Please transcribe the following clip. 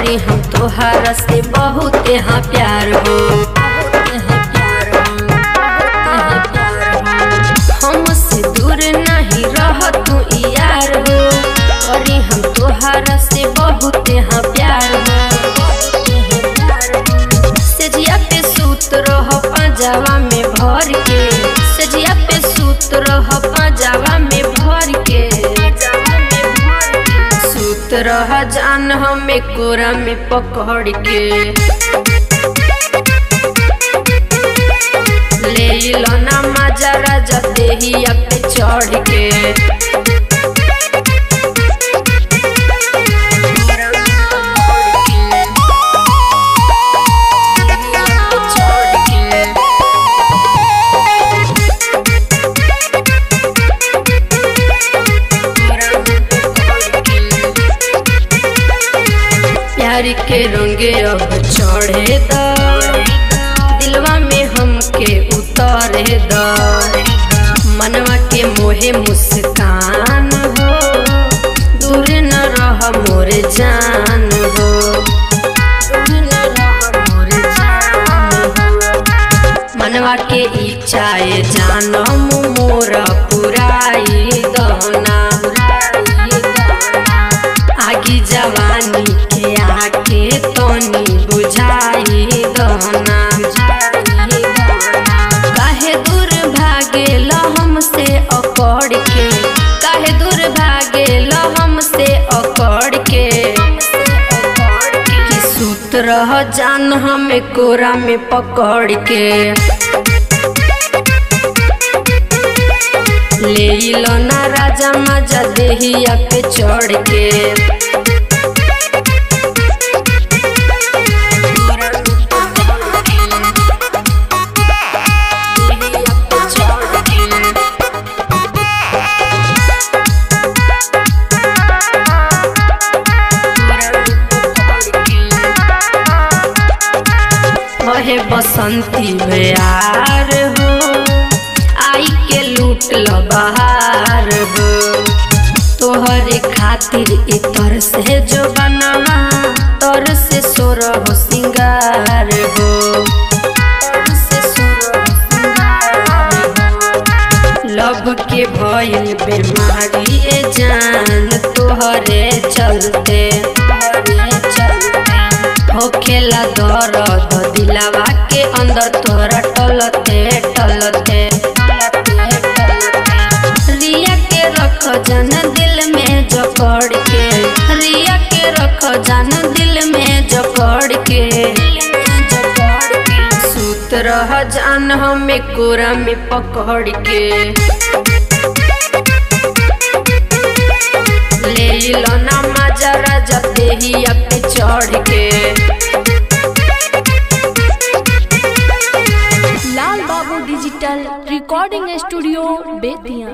करी हम तोहार से बहुत यहाँ प्यार हो, हमसे दूर नहीं रह तू यार हो, करी हम तोहार से बहुत यहाँ प्यार हो। सजिया पे सूत रह पंजावा में भर के, सजिया पे सूत रह पंजावा में भर के, सूत रह जान हमें कोरा में पकड़ के, ले लो ना मजा राजा देहिया पे चढ़ के। प्यार के रंगे अब चढ़े द, दिलवा में हमके उतारे द, मनवा के मोहे मुस्कान हो, दूर न रह मोरे जान हो, दूर न रह मोरे जान हो। मनवा के इच्छा जान मोरा पुराई दना, आगी जवानी के आके तोनी बुझाई दना, काहे दूर भागे लो हमसे अकड़ के, काहे दूर भागे लो हमसे अकड़ के, कि सूत रह जान हमें कोरा में पकड़ के, ले लो ना राजा मजा देहिया पे चढ़ के। बहे बसंती बयार हो, आई के लूट लो बहार हो, तोहरे खातिर इतर से जो बनवा तर से सोर हो सिंगार हो, तर से सोर हो सिंगार हो। लब के भइल बीमारी ए जान तोहरे चलते, होखेला दर्द दिलवा के अंदर तोहरा टलते टलते, रिया के रख जन दिल में जकड़ के, रिया के रख जन दिल में जकड़ के, सूत रह जान हमें कोरा में पकड़ के, ले लो ना मजा राजा देहिया पे चढ़ के। लाल बाबू डिजिटल रिकॉर्डिंग स्टूडियो बेतिया।